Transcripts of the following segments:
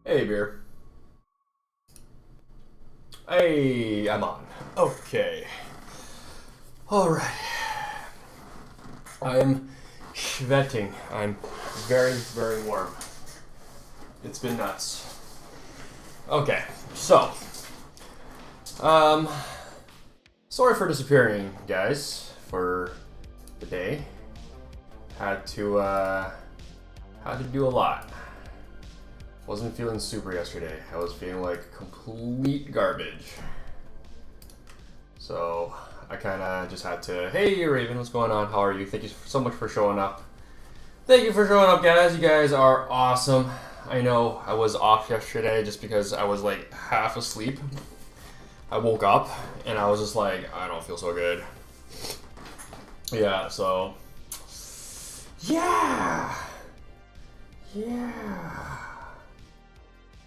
Hey, beer. Hey, I'm on. Okay. Alright. I'm sweating. I'm very, very warm. It's been nuts. Okay, so. Sorry for disappearing, guys, for the day. Had to do a lot. Wasn't feeling super yesterday. I was feeling like complete garbage. So I kind of just had to, hey Raven, what's going on? How are you? Thank you so much for showing up. Thank you for showing up, guys. You guys are awesome. I know I was off yesterday just because I was like half asleep. I woke up and I was just like, I don't feel so good. Yeah, so yeah.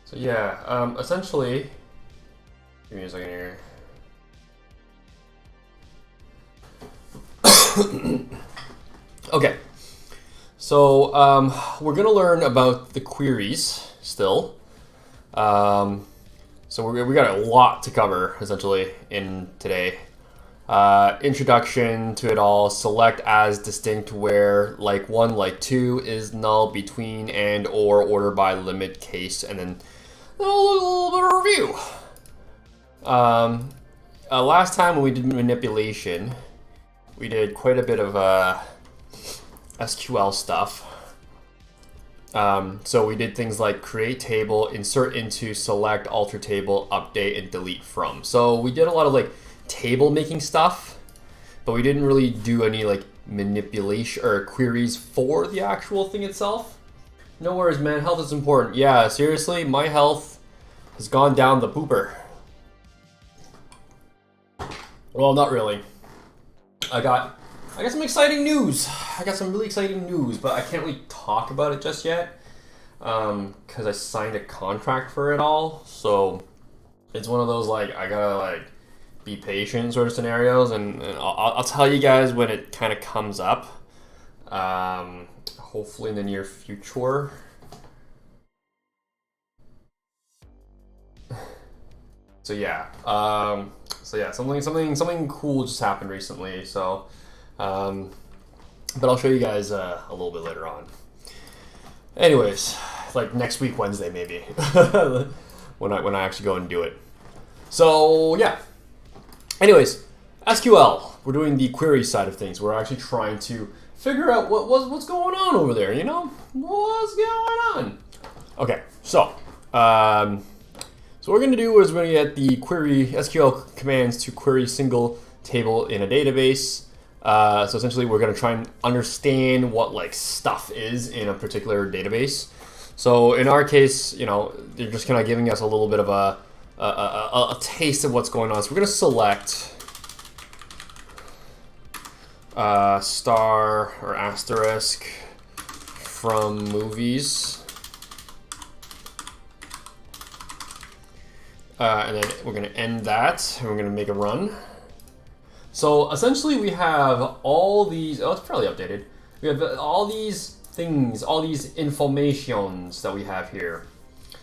So yeah, essentially, give me a second here. Okay, so we're gonna learn about the queries still. So we got a lot to cover essentially in today. Introduction to it all, select as distinct where like 1, like 2 is null, between and or order by limit case, and then a little bit of review. Last time when we did manipulation, we did quite a bit of SQL stuff. So we did things like create table, insert into, select, alter table, update, and delete from. So we did a lot of like table making stuff, but we didn't really do any like manipulation or queries for the actual thing itself. No worries, man. Health is important. Yeah, seriously, my health has gone down the pooper. Well, not really. I got some exciting news. I got some really exciting news, but I can't really talk about it just yet because I signed a contract for it all. So it's one of those like I gotta like be patient sort of scenarios, and I'll tell you guys when it kind of comes up. Hopefully in the near future. So yeah, something cool just happened recently. So, but I'll show you guys a little bit later on. Anyways, like next week Wednesday maybe, when I actually go and do it. So yeah. Anyways, SQL. We're doing the query side of things. We're actually trying to figure out what's going on over there. You know, what's going on? Okay, so what we're going to do is we're going to get the query SQL commands to query single table in a database. So essentially, we're going to try and understand what like stuff is in a particular database. So in our case, you know, they're just kind of giving us a little bit of a taste of what's going on. So we're going to select star or asterisk from movies. And then we're going to end that, and we're going to make a run. So essentially we have all these, oh, it's fairly updated. We have all these things, all these informations that we have here.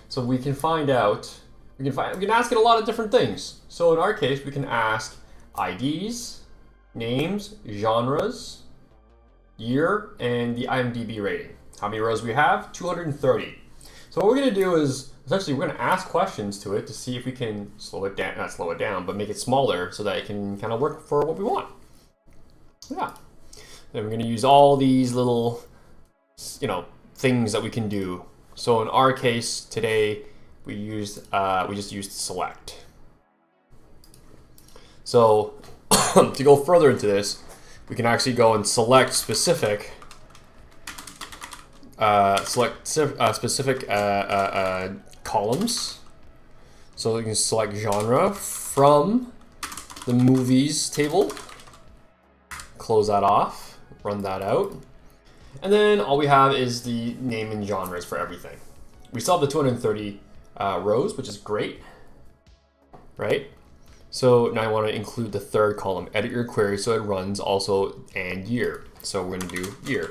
So we can find out, we can ask it a lot of different things. So in our case, we can ask IDs, names, genres, year, and the IMDb rating. How many rows we have? 230. So what we're going to do is, essentially, we're going to ask questions to it to see if we can slow it down, not slow it down, but make it smaller so that it can kind of work for what we want. Yeah. Then we're going to use all these little, you know, things that we can do. So in our case today, we just used select. So to go further into this, we can actually go and select specific columns. So you can select genre from the movies table, close that off, run that out, and then all we have is the name and genres for everything. We still have the 230 rows, which is great, right? So now I want to include the third column, edit your query so it runs also and year. So we're going to do year.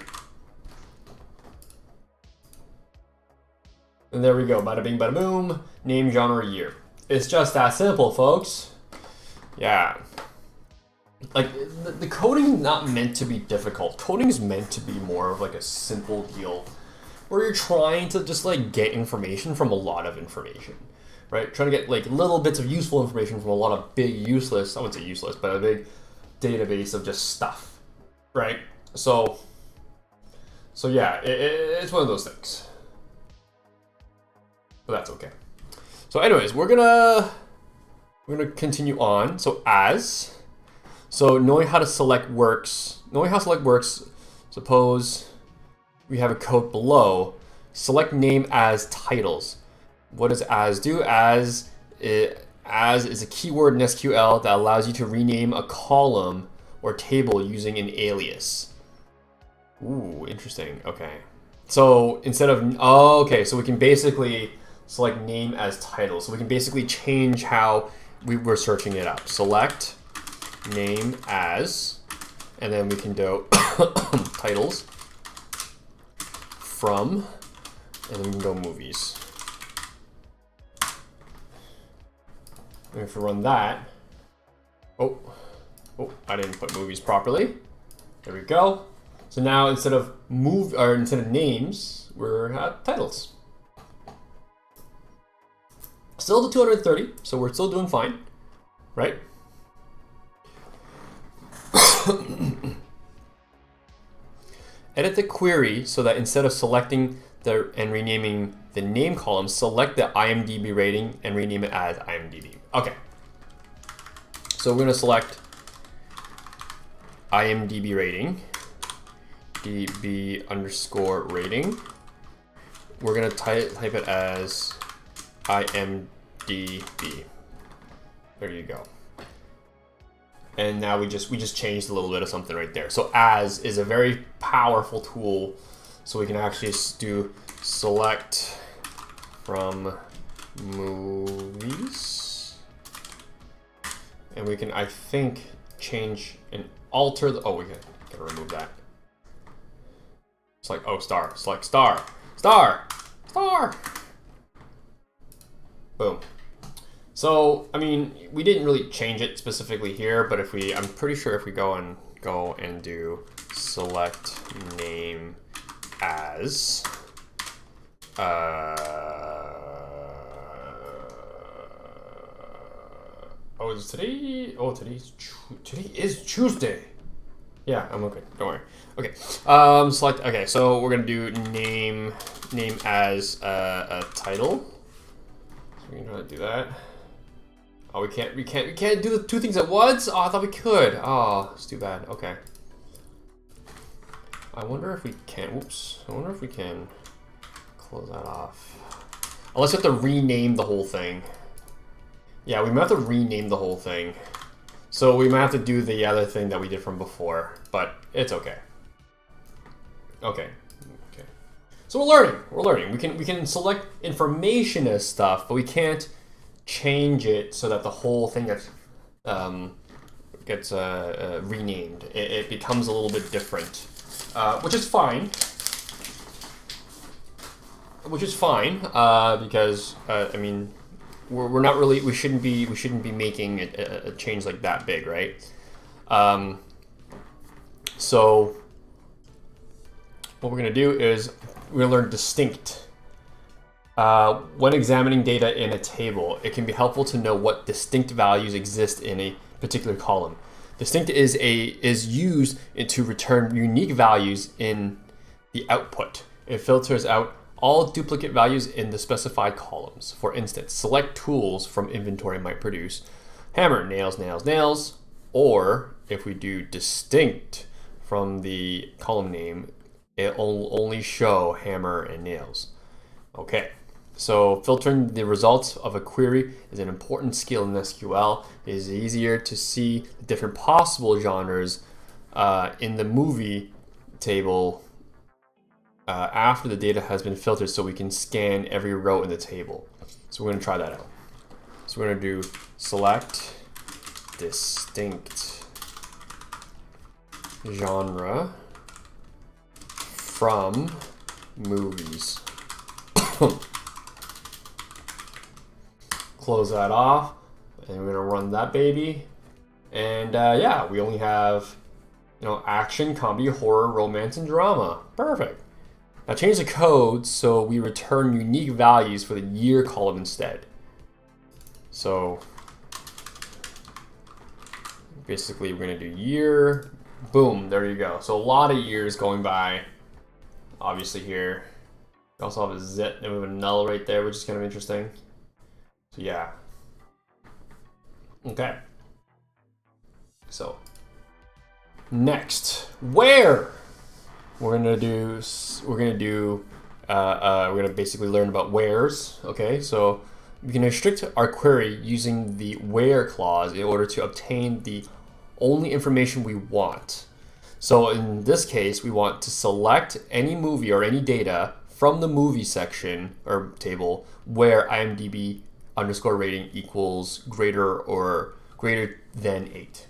And there we go. Bada bing, bada boom. Name, genre, year. It's just that simple, folks. Yeah. Like, the coding is not meant to be difficult. Coding is meant to be more of like a simple deal where you're trying to just like get information from a lot of information, right? Trying to get like little bits of useful information from a lot of big useless, I wouldn't say useless, but a big database of just stuff, right? So yeah, it's one of those things. But that's okay. So anyways, we're gonna continue on. So knowing how to select works. Suppose we have a code below. Select name as titles. What does as do? As is a keyword in SQL that allows you to rename a column or table using an alias. Ooh, interesting. Okay. So instead of so we can basically select name as title. So we can basically change how we were searching it up. Select name as, and then we can do titles from, and then we can go movies. And if we run that, oh, I didn't put movies properly. There we go. So now instead of names, we're at titles. Still the 230, so we're still doing fine, right? Edit the query so that instead of selecting and renaming the name column, select the IMDb rating and rename it as IMDb. Okay. So we're going to select IMDb rating, DB_rating. We're going to type it as IMDb. There you go. And now we just changed a little bit of something right there. So as is a very powerful tool. So we can actually do select from movies. And we can, I think, change and alter the, we gotta remove that. It's like, star, select star, star, star. Boom. So, I mean, we didn't really change it specifically here, but I'm pretty sure if we go and do select name as, is today? Today is Tuesday. Yeah, I'm okay. Don't worry. Okay. Select. Okay, so we're gonna do name as a title. So we can do that. Oh, we can't do the two things at once? Oh, I thought we could. Oh, it's too bad. Okay. I wonder if we can, whoops. I wonder if we can close that off. Unless you have to rename the whole thing. Yeah, we might have to rename the whole thing. So we might have to do the other thing that we did from before, but it's okay. Okay. So we're learning. We can select information as stuff, but we can't change it so that the whole thing gets renamed. It becomes a little bit different, which is fine. Because I mean, we're not really, we shouldn't be making a change like that big, right? So what we're gonna do is we're gonna learn distinct. When examining data in a table, it can be helpful to know what distinct values exist in a particular column. Distinct is used to return unique values in the output. It filters out all duplicate values in the specified columns. For instance, select tools from inventory might produce hammer, nails, nails, nails, or if we do distinct from the column name, it'll only show hammer and nails. Okay. So filtering the results of a query is an important skill in SQL. It is easier to see the different possible genres in the movie table after the data has been filtered, so we can scan every row in the table. So we're going to try that out. So we're going to do select distinct genre from movies. close that off, and we're gonna run that baby. And yeah, we only have, you know, action, comedy, horror, romance, and drama. Perfect. Now change the code so we return unique values for the year column instead. So basically we're gonna do year, boom, there you go. So a lot of years going by, obviously here. We also have a zit and we have a null right there, which is kind of interesting. So yeah. Okay. So next, where? We're gonna basically learn about wheres. Okay, so we can restrict our query using the where clause in order to obtain the only information we want. So in this case, we want to select any movie or any data from the movie section or table where IMDb underscore rating equals greater than 8.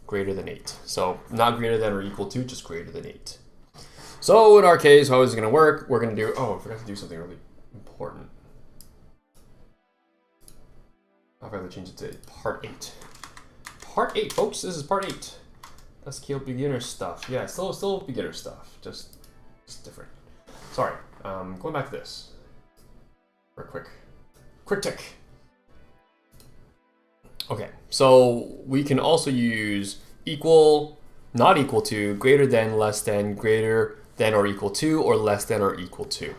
Greater than 8. So not greater than or equal to, just greater than 8. So in our case, how is it going to work? We're going to do, oh, I forgot to do something really important. I forgot to change it to part 8. Part 8, folks, this is part 8. SQL beginner stuff. Yeah, still beginner stuff, just different. Sorry, going back to this for a quick tick. Okay, so we can also use equal, not equal to, greater than, less than, greater than or equal to, or less than or equal to,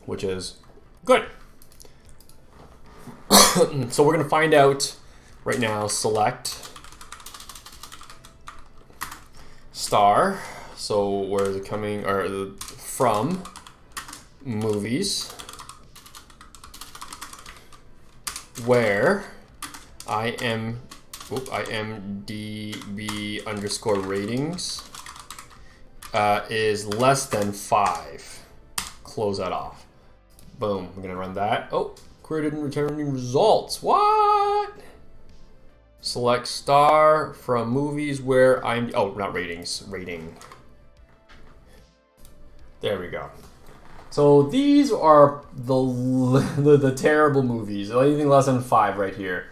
which is good. So we're gonna find out right now, select star, so where is it coming, or from movies, where IMDb underscore ratings is less than 5. Close that off. Boom, we're gonna run that. Oh, created and returning results. What? Select star from movies where oh, not ratings, rating. There we go. So these are the terrible movies. Anything less than 5 right here.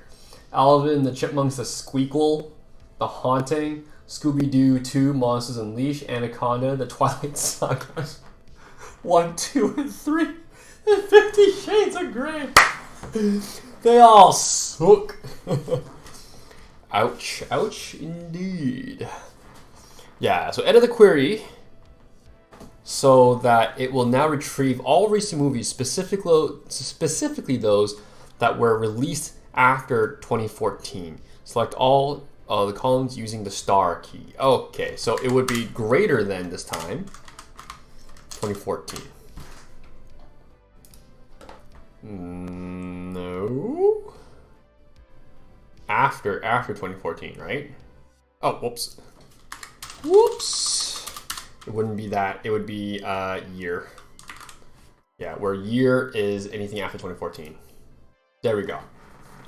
Alvin, the Chipmunks, the Squeakle, The Haunting, Scooby-Doo 2, Monsters Unleashed, Anaconda, The Twilight Saga, 1, 2, and 3, and 50 Shades of Grey. They all suck. Ouch, ouch indeed. Yeah, so edit the query so that it will now retrieve all recent movies, specifically those that were released after 2014. Select all the columns using the star key. Okay, so it would be greater than this time, 2014. No. After 2014, right? Oh, whoops. Whoops. It wouldn't be that. It would be year. Yeah, where year is anything after 2014. There we go.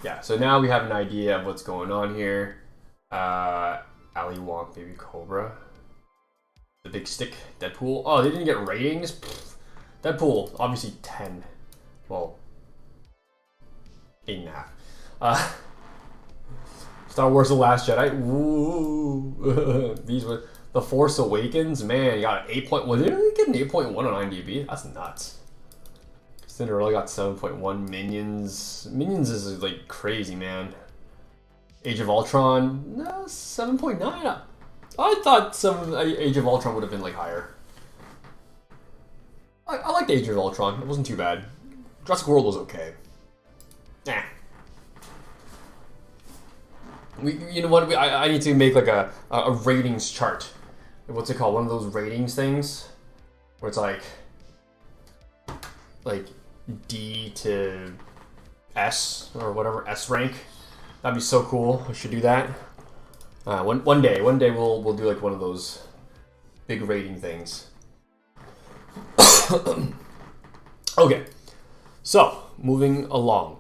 Yeah, so now we have an idea of what's going on here. Ali Wong, Baby Cobra. The Big Stick, Deadpool. Oh, they didn't get ratings? Pfft. Deadpool, obviously 10. Well, 8.5. Star Wars The Last Jedi. Ooh. These were The Force Awakens. Man, you got an 8. Was it really get an 8.1 on IMDb? That's nuts. Cinderella got 7.1. Minions. Minions is like crazy, man. Age of Ultron, 7.9. I thought some Age of Ultron would have been like higher. I liked Age of Ultron. It wasn't too bad. Jurassic World was okay. Nah. You know what? I need to make like a ratings chart. What's it called? One of those ratings things where it's like D to S or whatever, S rank. That'd be so cool. I should do that. One day we'll do like one of those big rating things. Okay, so moving along,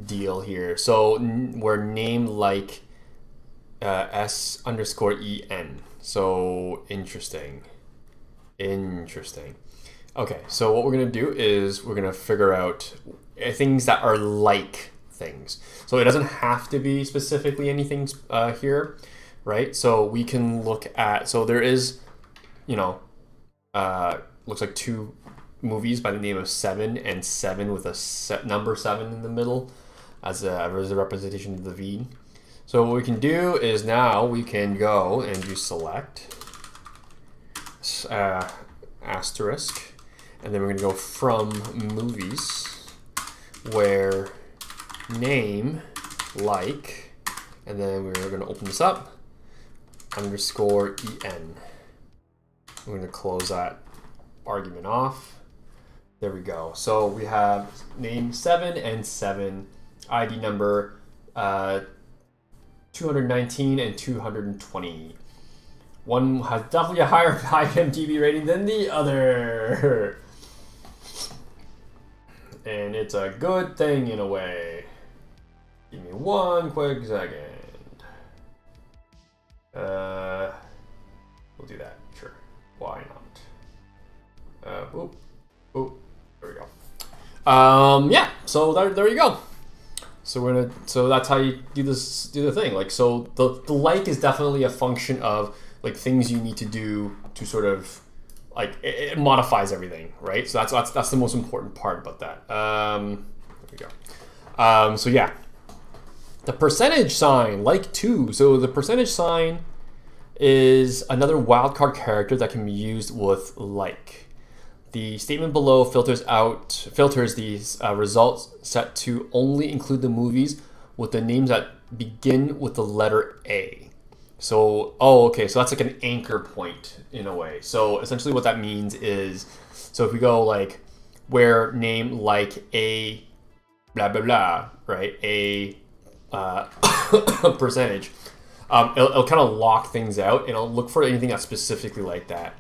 deal here. So we're name S_EN. So interesting. Interesting. Okay, so what we're gonna do is we're gonna figure out things that are like things. So it doesn't have to be specifically anything here, right? So we can look at, so there is, you know, looks like two movies by the name of Seven and Seven with a number 7 in the middle as a representation of the V. So what we can do is now we can go and do select asterisk, and then we're going to go from movies where name like, and then we're going to open this up, underscore en. We're going to close that argument off. There we go. So we have name 7 and 7, ID number 219 and 220. One has definitely a higher IMDb rating than the other. And it's a good thing in a way. Give me one quick second. We'll do that, sure. Why not? Boop, boop. There we go. Yeah. So there you go. So that's how you do the thing. Like, so the like is definitely a function of like things you need to do to sort of like it modifies everything, right? So that's the most important part about that. There we go. So yeah, the percentage sign, like two. So the percentage sign is another wildcard character that can be used with like. The statement below filters these results set to only include the movies with the names that begin with the letter A. So, okay, so that's like an anchor point in a way. So essentially what that means is, so if we go like where name like a blah, blah, blah, right? A percentage, it'll kind of lock things out and it'll look for anything that's specifically like that.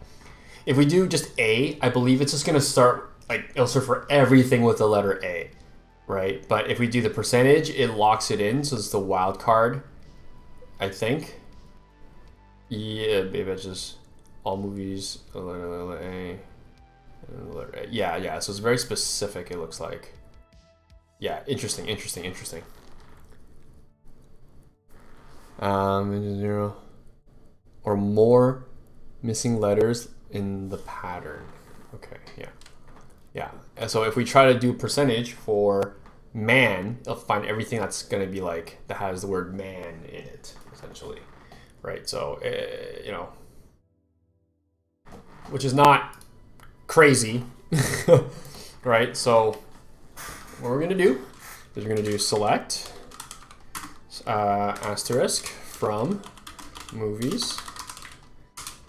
If we do just A, I believe it's just going to start, like, it'll start for everything with the letter A, right? But if we do the percentage, it locks it in, so it's the wild card, I think. Yeah, maybe it's just all movies, letter A, letter A. Yeah, so it's very specific, it looks like. Yeah, interesting. 0 or more missing letters in the pattern. Okay, yeah. And so if we try to do percentage for man, it'll find everything that's going to be like that has the word man in it, essentially, right? So you know, which is not crazy, right? So what we're going to do is we're going to do select asterisk from movies.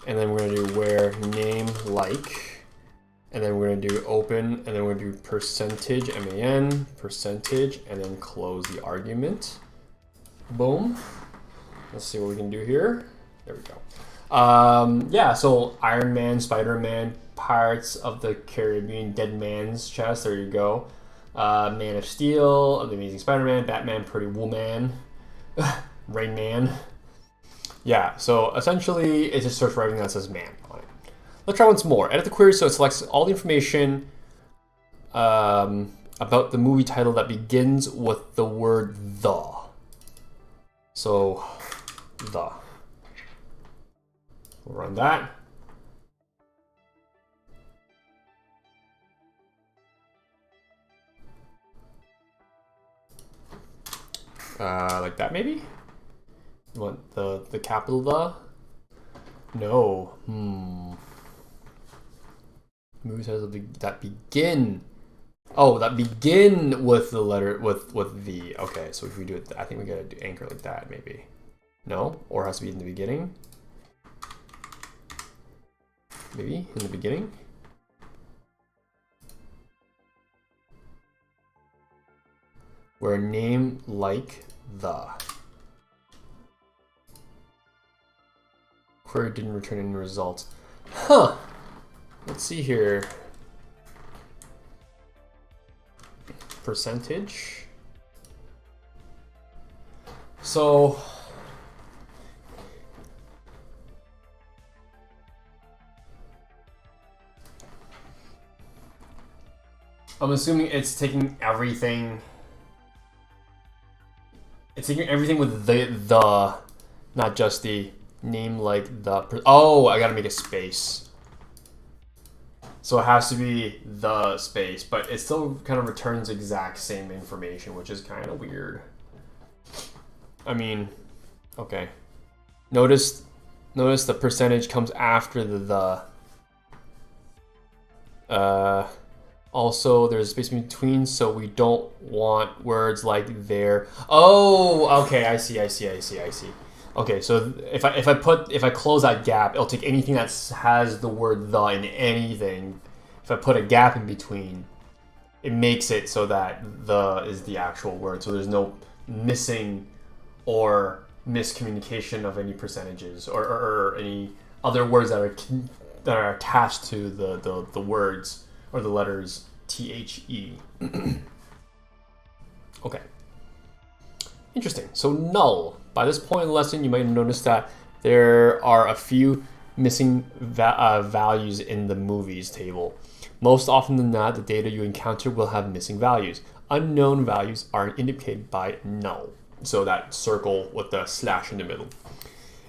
And then we're going to do where name like, and then we're going to do open, and then we're going to do percentage, MAN, percentage, and then close the argument. Boom. Let's see what we can do here. There we go. Yeah, so Iron Man, Spider-Man, Pirates of the Caribbean, Dead Man's Chest, there you go. Man of Steel, The Amazing Spider-Man, Batman, Pretty Woman, Rain Man. Yeah, so essentially it just starts writing that says man on it. Let's try once more. Edit the query so it selects all the information about the movie title that begins with the word the. So, the. We'll run that. Like that maybe? You want the capital the? No. Movies that begin. Oh, that begin with the letter with the. Okay, so if we do it, I think we gotta do anchor like that maybe. No, or it has to be in the beginning. Maybe in the beginning. Where a name like the. Query didn't return any results. Huh. Let's see here. Percentage. So I'm assuming it's taking everything. It's taking everything with the, not just the name like the. Oh, I gotta make a space. So it has to be the space, but it still kind of returns exact same information, which is kind of weird. I mean, okay. Notice the percentage comes after the. Also, there's a space between, so we don't want words like there. Oh, okay, I see. Okay, so if I close that gap, it'll take anything that has the word the in anything. If I put a gap in between, it makes it so that the is the actual word, so there's no missing or miscommunication of any percentages or any other words that are attached to the words or the letters THE. Okay. Interesting. So null. By this point in the lesson, you might notice that there are a few missing values in the movies table. Most often than not, the data you encounter will have missing values. Unknown values are indicated by null. So that circle with the slash in the middle.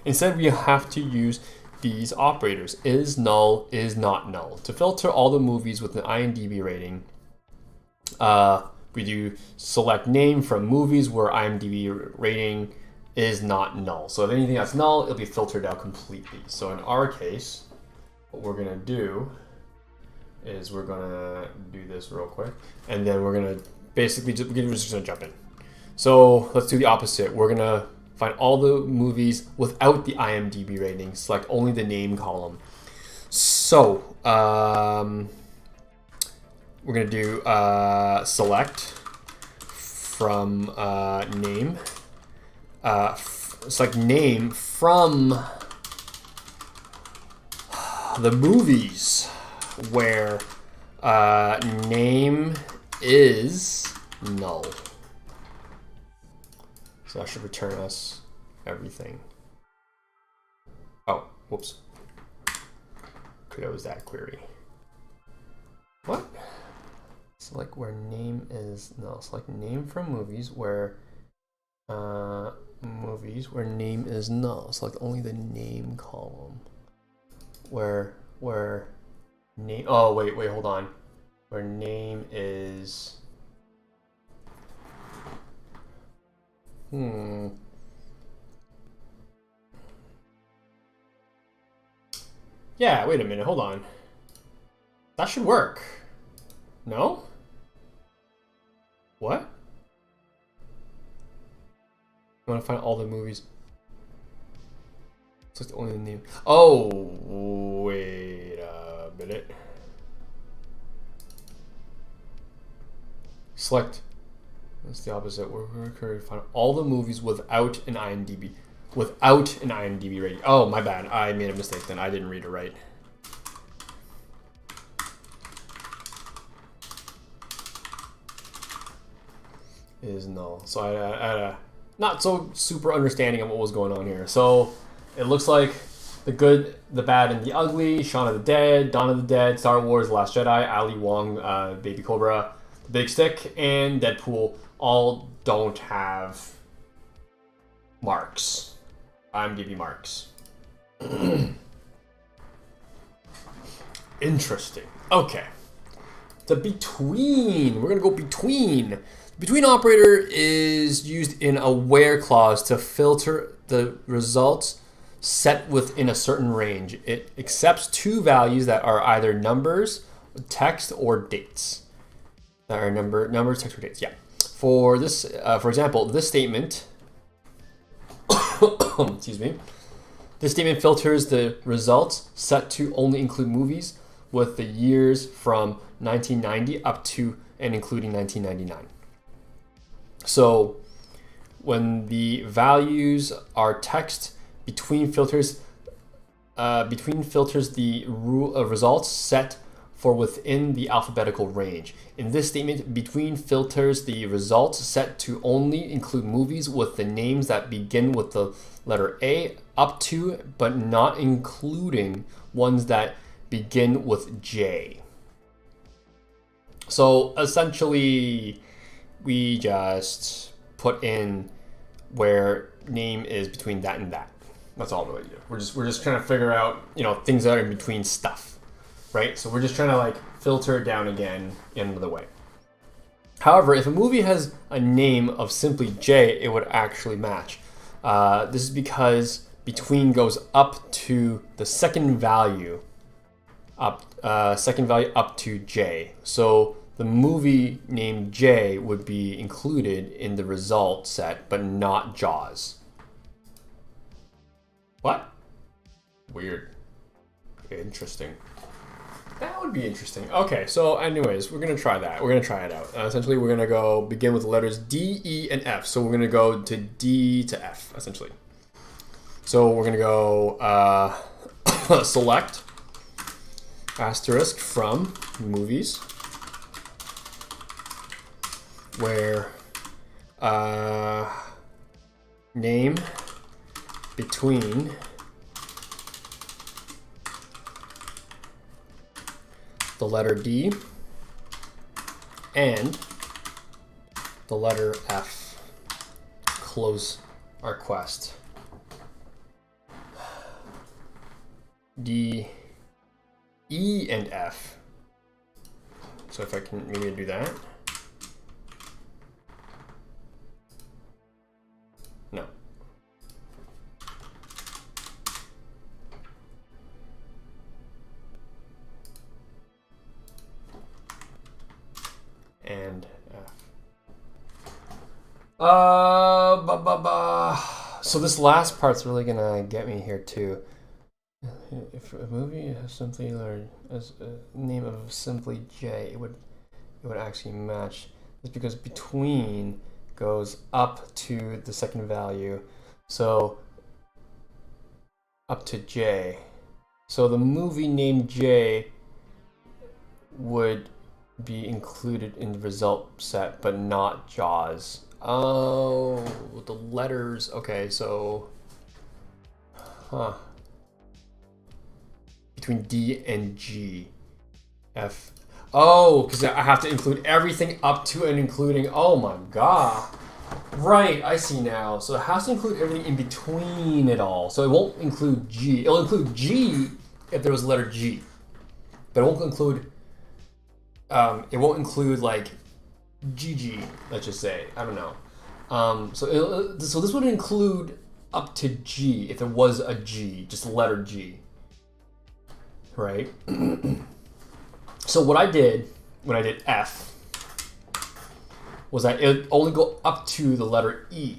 Instead, we have to use these operators: is null, is not null. To filter all the movies with an IMDb rating, we do select name from movies where IMDb rating is not null. So if anything that's null, it'll be filtered out completely. So in our case, what we're gonna do is we're gonna do this real quick, and then we're gonna basically we're just gonna jump in. So let's do the opposite. We're gonna find all the movies without the IMDb rating, select only the name column. So we're gonna do select from name, select name from the movies where name is null. So that should return us everything. Oh, whoops. Close that query. What? Select where name is null. Select name from movies where name is null. Select only the name column. Where name. Oh wait, hold on. Where name is. Yeah, wait a minute, hold on. That should work. No? What? I want to find all the movies. It's like only the name. Oh, wait a minute. Select. That's the opposite. We're going to find all the movies without an IMDb. Without an IMDb rating. Oh, my bad. I made a mistake then. I didn't read it right. Is null. So I had a not so super understanding of what was going on here. So it looks like The Good, the Bad, and the Ugly, Shaun of the Dead, Dawn of the Dead, Star Wars, The Last Jedi, Ali Wong, Baby Cobra, The Big Stick, and Deadpool all don't have marks. IMDb marks. Interesting. Okay. The between. We're going to go between. Between operator is used in a where clause to filter the results set within a certain range. It accepts two values that are either numbers, text, or dates. That are numbers, text, or dates. Yeah. For this, for example, this statement. Excuse me. This statement filters the results set to only include movies with the years from 1990 up to and including 1999. So when the values are text, between filters the results set for within the alphabetical range. In this statement, between filters the results set to only include movies with the names that begin with the letter A up to, but not including ones that begin with J. So essentially, we just put in where name is between that and that. That's all we do. We're just trying to figure out, things that are in between stuff, right? So we're just trying to like filter it down again another way. However, if a movie has a name of simply J, it would actually match. This is because between goes up to the second value up to J. So the movie named J would be included in the result set, but not Jaws. What? Weird. Interesting. That would be interesting. Okay, so anyways, we're going to try that. We're going to try it out. Essentially, we're going to go begin with the letters D, E, and F. So we're going to go to D to F, essentially. So we're going to go select asterisk from movies where name between the letter D and the letter F. Close our quest. D, E, and F. So if I can maybe do that. No. And F. So this last part's really gonna get me here too. If a movie has simply learned as a name of simply J, it would actually match. It's because between goes up to the second value, so up to J. So the movie named J would be included in the result set, but not Jaws. Oh, the letters. Okay, so, between D and G, F. Oh, because I have to include everything up to and including. Oh my god. Right, I see now. So it has to include everything in between it all. So it won't include G. It'll include G if there was a letter G, but it won't include. It won't include like GG. Let's just say, I don't know. So this would include up to G if there was a G, just the letter G. Right? So what I did when I did F was that it would only go up to the letter E.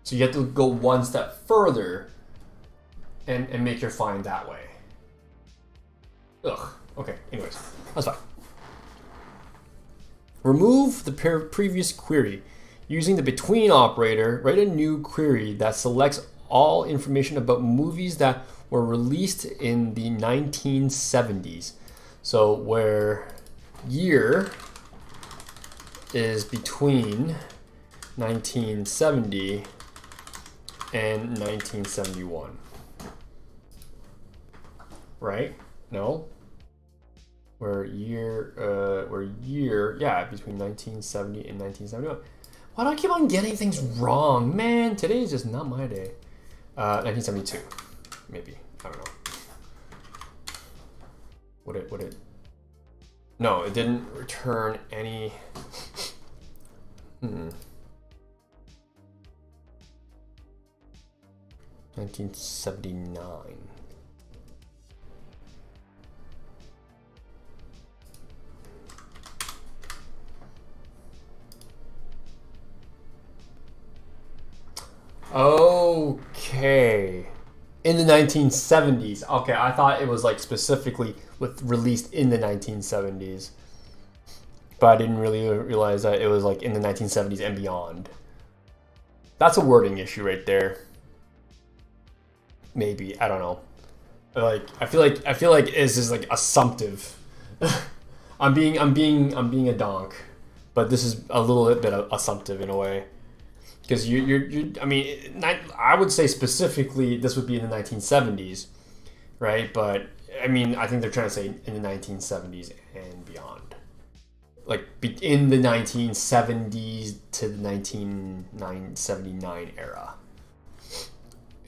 So you have to go one step further and make your find that way. Ugh. Okay, anyways, that's fine. Remove the previous query. Using the between operator, write a new query that selects all information about movies that were released in the 1970s. So where year is between 1970 and 1971. Right? No? Where year, yeah, between 1970 and 1971. Why do I keep on getting things wrong? Man, today is just not my day. 1972, maybe. I don't know. Would it? No, it didn't return any. 1979. Okay. In the 1970s. Okay, I thought it was like specifically released in the 1970s. But I didn't really realize that it was like in the 1970s and beyond. That's a wording issue right there. Maybe, I don't know. Like I feel like it's just like assumptive. I'm being a donk, but this is a little bit assumptive in a way. Because I mean, I would say specifically this would be in the 1970s, right? But I mean, I think they're trying to say in the 1970s and beyond. like in the 1970s to the 1979 era.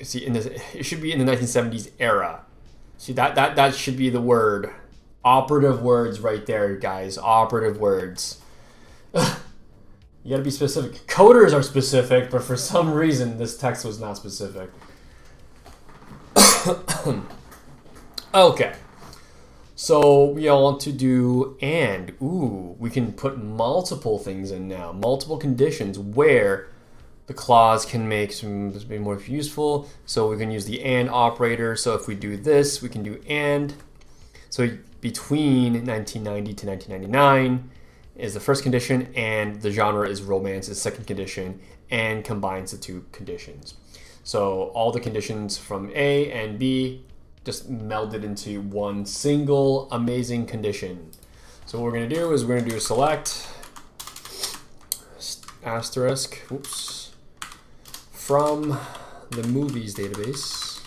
See, it should be in the 1970s era. See, that should be the word. Operative words right there, guys. Operative words. You gotta be specific. Coders are specific, but for some reason, this text was not specific. Okay. So we all want to do and. Ooh, we can put multiple things in now. Multiple conditions where the clause can make some be more useful. So we can use the and operator. So if we do this, we can do and. So between 1990 to 1999 is the first condition, and the genre is romance is second condition, and combines the two conditions. So all the conditions from A and B just melded into one single amazing condition. So what we're going to do is we're going to do select asterisk, oops, from the movies database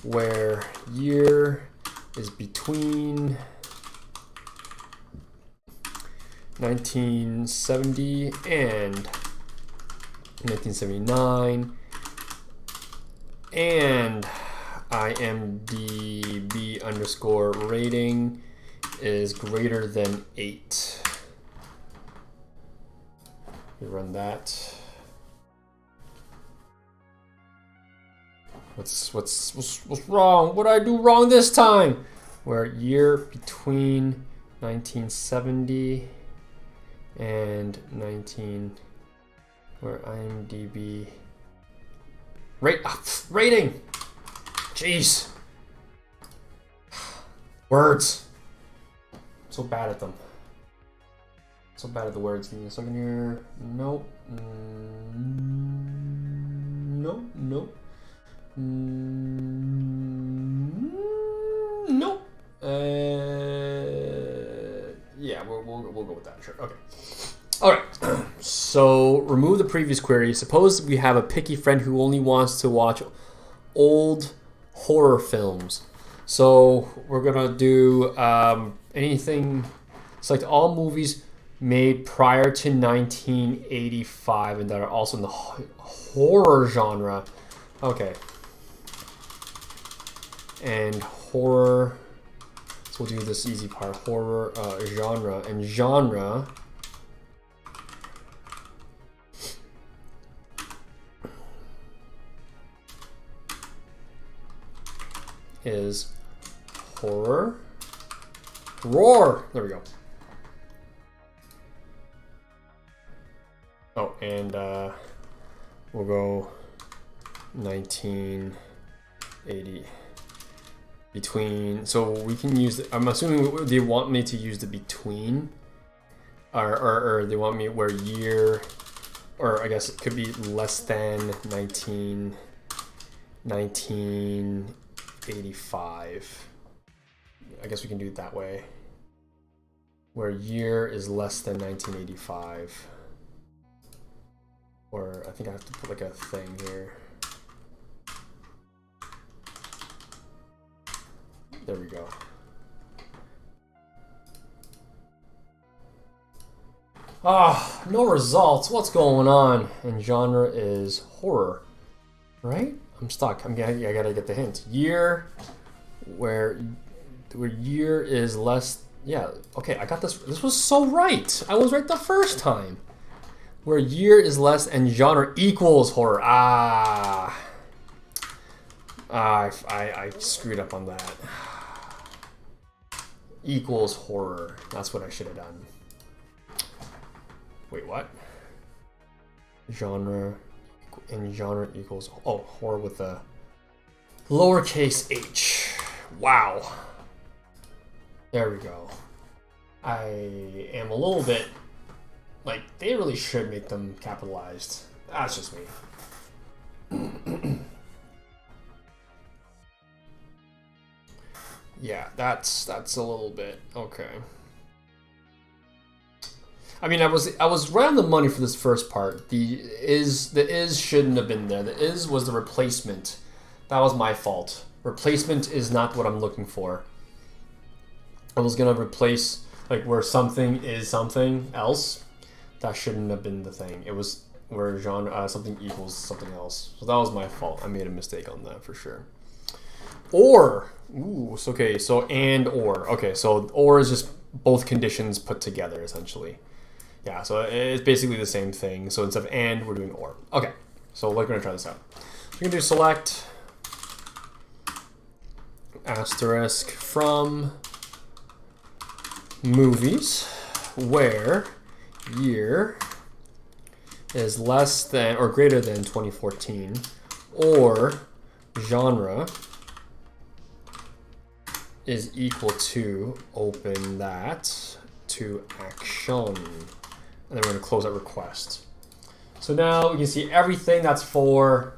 where year is between 1970 and 1979, and IMDb underscore rating is greater than 8. We run that. What's wrong? What did I do wrong this time? Where year between 1970 and 19, where IMDb rating. Jeez. Words. So bad at them. So bad at the words. Give me a second here. Nope. Nope. Nope. Nope. Yeah, we'll go with that. Sure. Okay. All right. So remove the previous query. Suppose we have a picky friend who only wants to watch old horror films. So we're gonna do anything. Select all movies made prior to 1985 and that are also in the horror genre. Okay. And horror. So we'll do this easy part. Horror genre, and genre is horror. Roar. There we go. Oh, and we'll go 1980. Between, so we can use, I'm assuming they want me to use the between, or they want me where year, or I guess it could be less than 1985. I guess we can do it that way. Where year is less than 1985. Or I think I have to put like a thing here. There we go. Ah, no results. What's going on? And genre is horror, right? I'm stuck. I gotta get the hint. Year, where year is less. Yeah. Okay, I got this. This was so right. I was right the first time. Where year is less and genre equals horror. I screwed up on that. Equals horror. That's what I should have done. Wait, what? Genre and genre equals, oh, horror with a lowercase h. Wow. There we go. I am a little bit like, they really should make them capitalized. That's just me. Yeah, that's a little bit okay. I mean, I was right on the money for this first part. The is shouldn't have been there. The is was the replacement. That was my fault. Replacement is not what I'm looking for. I was gonna replace like where something is something else. That shouldn't have been the thing. It was where genre something equals something else. So that was my fault. I made a mistake on that for sure. Or, ooh, okay, so and or. Okay, so or is just both conditions put together essentially. Yeah, so it's basically the same thing. So instead of and, we're doing or. Okay, so we're gonna try this out. We're gonna do select asterisk from movies where year is less than or greater than 2014, or genre is equal to, open that to action. And then we're going to close that request. So now we can see everything that's for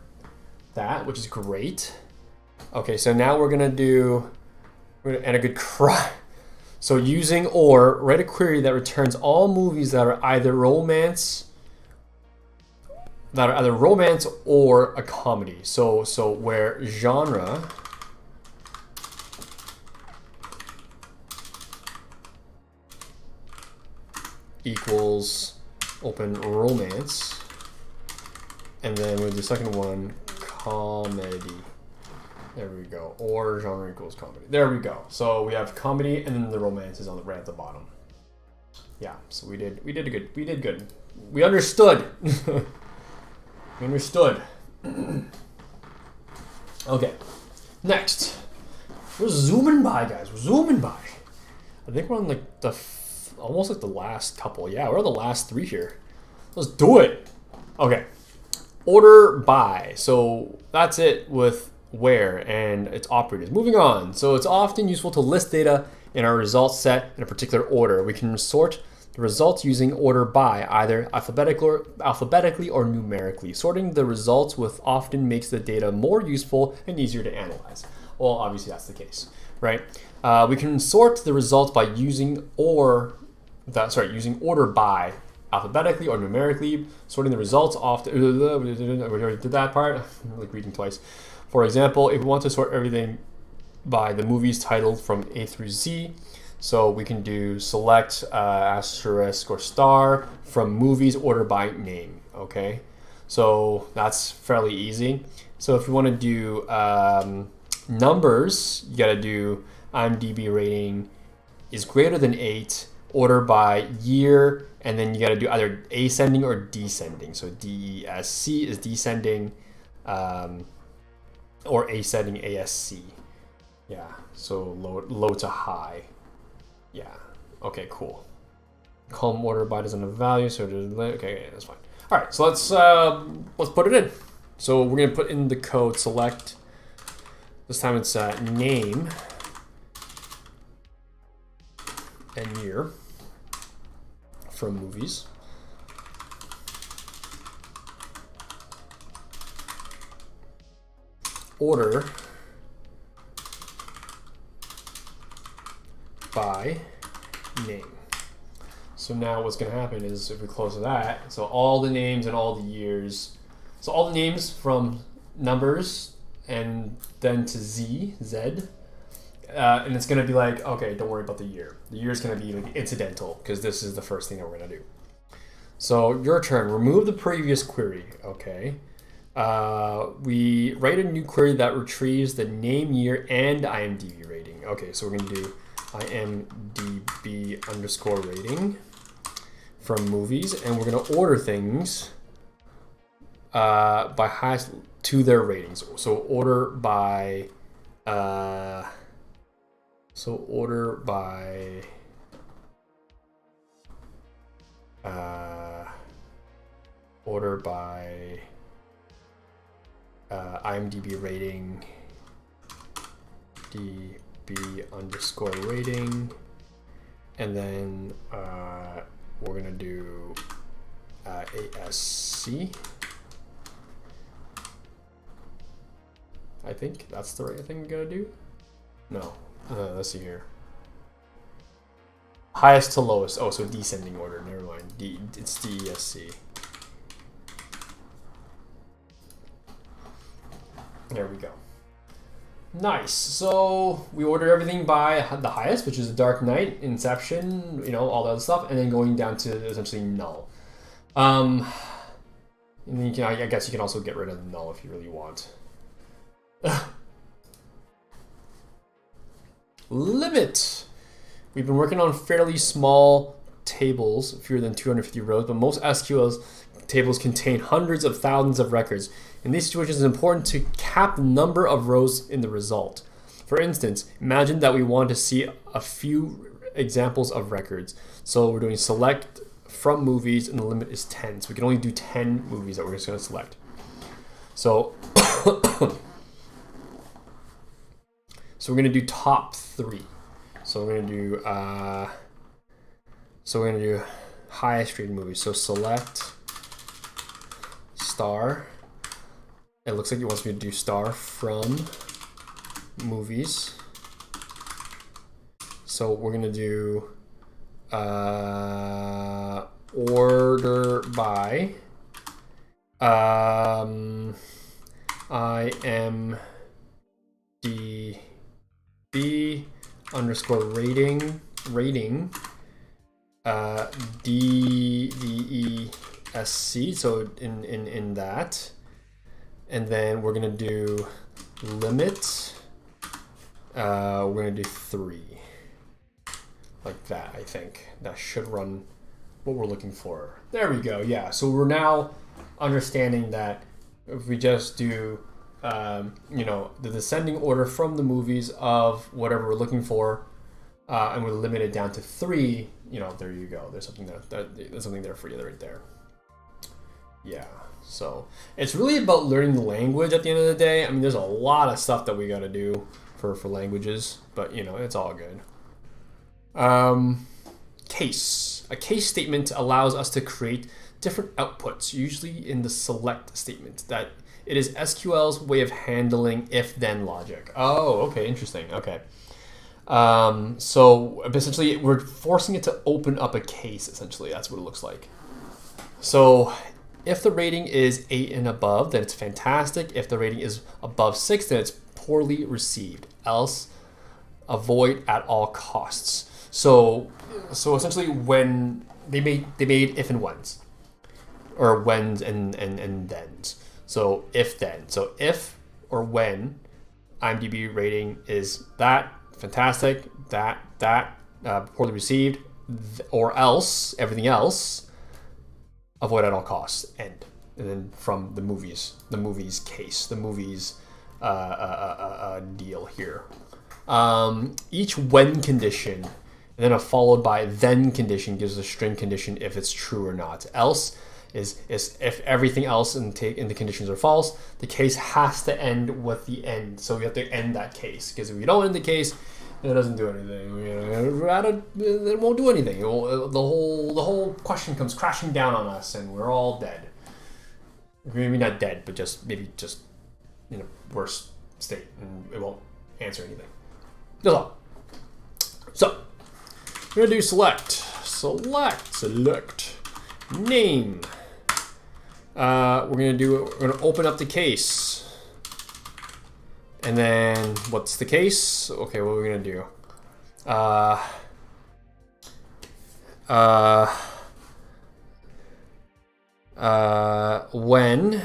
that, which is great. Okay, so now we're going to do, and a good cry. So using or, write a query that returns all movies that are either romance or a comedy. So where genre equals open romance, and then with the second one, comedy. There we go. Or genre equals comedy. There we go. So we have comedy, and then the romance is on the right at the bottom. Yeah. So we did good. We understood. We understood. Okay. Next, we're zooming by, guys. We're zooming by. I think we're on like the almost like the last couple. Yeah, we're on the last 3 here. Let's do it. Okay. Order by. So that's it with where and its operators. Moving on. So it's often useful to list data in our results set in a particular order. We can sort the results using order by, either alphabetically or numerically. Sorting the results with often makes the data more useful and easier to analyze. Well, obviously that's the case, right? We can sort the results by using order by alphabetically or numerically. Sorting the results often, we already did that part. I'm like reading twice. For example, if we want to sort everything by the movies titled from A through Z, so we can do select asterisk or star from movies order by name, okay? So that's fairly easy. So if you want to do numbers, you got to do IMDb rating is greater than 8, order by year, and then you got to do either ascending or descending. So DESC is descending, or ascending ASC. Yeah, so low to high. Yeah, okay, cool. Column order by doesn't have value, so okay, that's fine. All right, so let's put it in. So we're gonna put in the code select. This time it's name and year from movies. Order by name. So now what's going to happen is if we close that, so all the names and all the years, so all the names from numbers and then to Z, and it's going to be like, okay, don't worry about the year. The year is going to be like incidental because this is the first thing that we're going to do. So your turn. Remove the previous query, okay? We write a new query that retrieves the name, year, and IMDb rating. Okay, so we're going to do IMDb underscore rating from movies, and we're going to order things by highest to their ratings. So order by IMDb rating, DB underscore rating, and then we're gonna do ASC. I think that's the right thing we gotta do. No, let's see here. Highest to lowest. Oh, so descending order. Never mind. It's DESC. There we go. Nice. So we ordered everything by the highest, which is The Dark Knight, Inception, all that other stuff, and then going down to essentially null. And then you can, I guess you can also get rid of the null if you really want. Limit. We've been working on fairly small tables, fewer than 250 rows, but most SQL tables contain hundreds of thousands of records. In these situations, it's important to cap the number of rows in the result. For instance, imagine that we want to see a few examples of records. So we're doing select from movies, and the limit is 10. So we can only do 10 movies that we're just going to select. So, so we're going to do top 3. So we're going to do highest rated movies. So select star. It looks like it wants me to do star from movies. So we're going to do order by IMDb underscore rating DVESC, so in that, and then we're gonna do limit, we're gonna do 3 like that. I think that should run what we're looking for. There we go. Yeah, so we're now understanding that if we just do the descending order from the movies of whatever we're looking for, and we limit it down to 3, there you go. There's something there's something there for you right there. Yeah, so it's really about learning the language at the end of the day. I mean, there's a lot of stuff that we got to do for languages, but it's all good. Case. A case statement allows us to create different outputs, usually in the select statement. That it is SQL's way of handling if-then logic. Oh, okay, interesting. Okay. So essentially, we're forcing it to open up a case, essentially. That's what it looks like. So if the rating is 8 and above, then it's fantastic. If the rating is above 6, then it's poorly received. Else, avoid at all costs. So essentially, when they made if and whens, or whens and thens. So if then. So if or when IMDb rating is that, fantastic, that poorly received, or else everything else, avoid at all costs, end. And then from the movies case, the movies deal here. Each when condition and then a followed by then condition gives a string condition if it's true or not. Else is if everything else in the conditions are false, the case has to end with the end. So we have to end that case, because if we don't end the case, it doesn't do anything. It won't do anything. The whole question comes crashing down on us, and we're all dead. Maybe not dead, but maybe in a worse state, and it won't answer anything. That's all. So we're gonna do select name. We're gonna open up the case, and then what's the case? Okay, what are we gonna do? When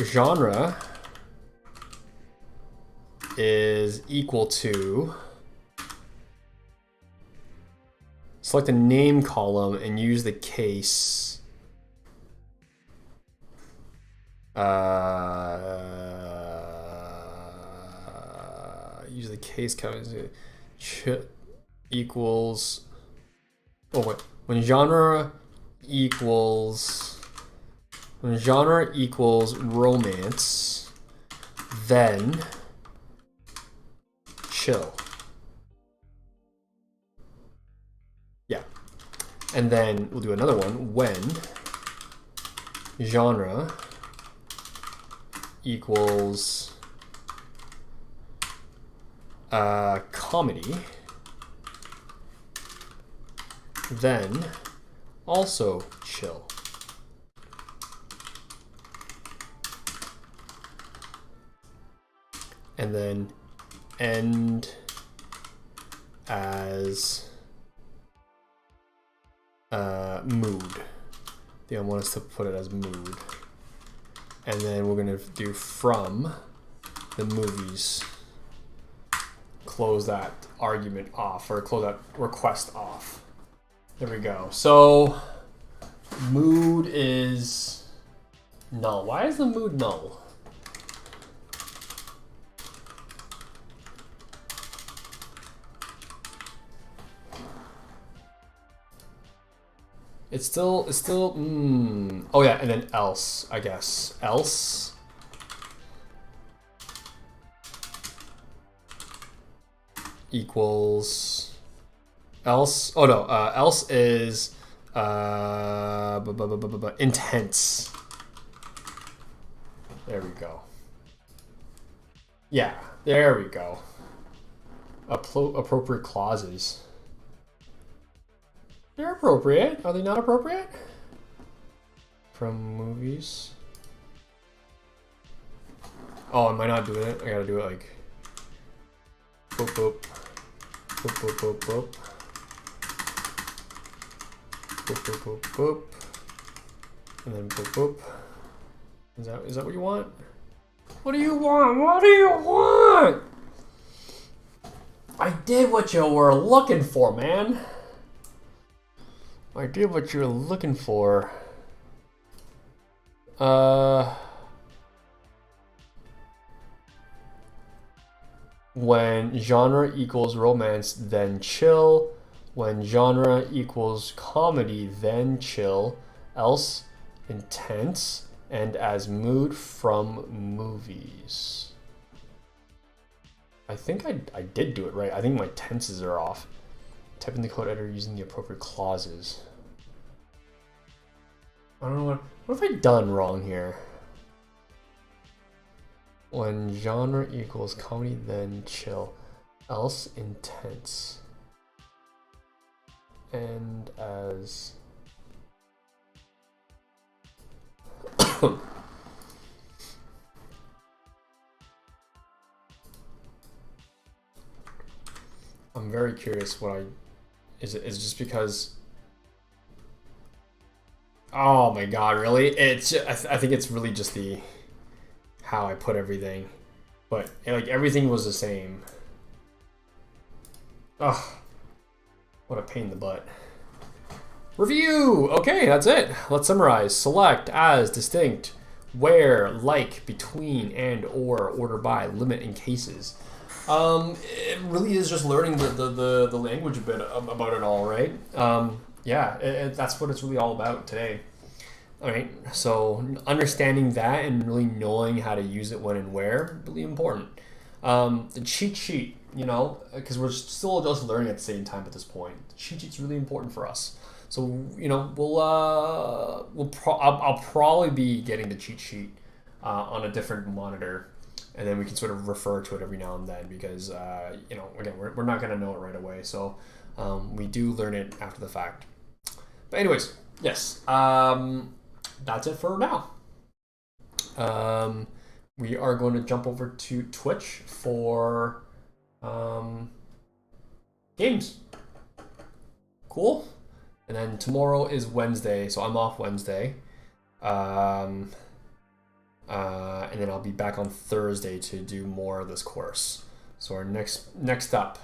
genre is equal to, select the name column and use the case. Use the case equals. Oh wait, when genre equals romance, then chill. Yeah. And then we'll do another one. When genre equals comedy, then also chill. and then end as mood. I want us to put it as mood. And then we're gonna do from the movies. Close that argument off, or close that request off. There we go. So mood is null. Why is the mood null? It's still, oh yeah, and then else, I guess. Else. Equals, else, oh no, else is, intense. There we go. Yeah, there we go. Appropriate clauses. They're appropriate. Are they not appropriate? From movies. Oh, am I not doing it? I gotta do it like boop boop. Boop boop boop boop. Boop boop boop boop. And then boop boop. Is that what you want? What do you want? What do you want? I did what you were looking for, man. I did what you were looking for. When genre equals romance, then chill. When genre equals comedy, then chill. Else, intense. And as mood from movies. I think I did do it right. I think my tenses are off. Type in the code editor using the appropriate clauses. I don't know what have I done wrong here? When genre equals comedy, then chill. Else intense. And as I'm very curious what is it just because, oh my god, really? It's I think it's really just the how I put everything, but like everything was the same. Ugh, what a pain in the butt. Review. Okay, that's it. Let's summarize. Select, as, distinct, where, like, between, and, or, order by, limit, and cases. It really is just learning the language a bit about it all, right? Yeah, that's what it's really all about today. All right, so understanding that and really knowing how to use it when and where, really important. The cheat sheet, you know, because we're still just learning at the same time at this point. The cheat sheet's really important for us. So, you know, I'll probably be getting the cheat sheet on a different monitor, and then we can sort of refer to it every now and then because, you know, again, we're not going to know it right away. So we do learn it after the fact. But anyways, yes, that's it for now. We are going to jump over to Twitch for games. Cool. And then tomorrow is Wednesday, so I'm off Wednesday. And then I'll be back on Thursday to do more of this course. So our next up,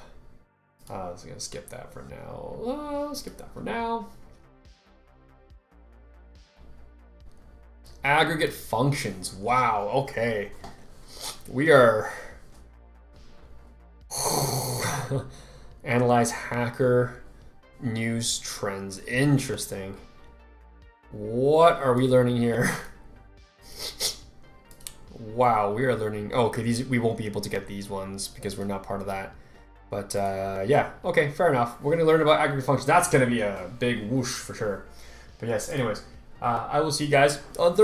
I was gonna skip that for now. Aggregate functions. Wow. Okay. We are analyze hacker news trends. Interesting. What are we learning here? Wow, we are learning. Oh, okay, these we won't be able to get these ones because we're not part of that. But yeah, okay, fair enough. We're gonna learn about aggregate functions. That's gonna be a big whoosh for sure. But yes, anyways, I will see you guys on Thursday.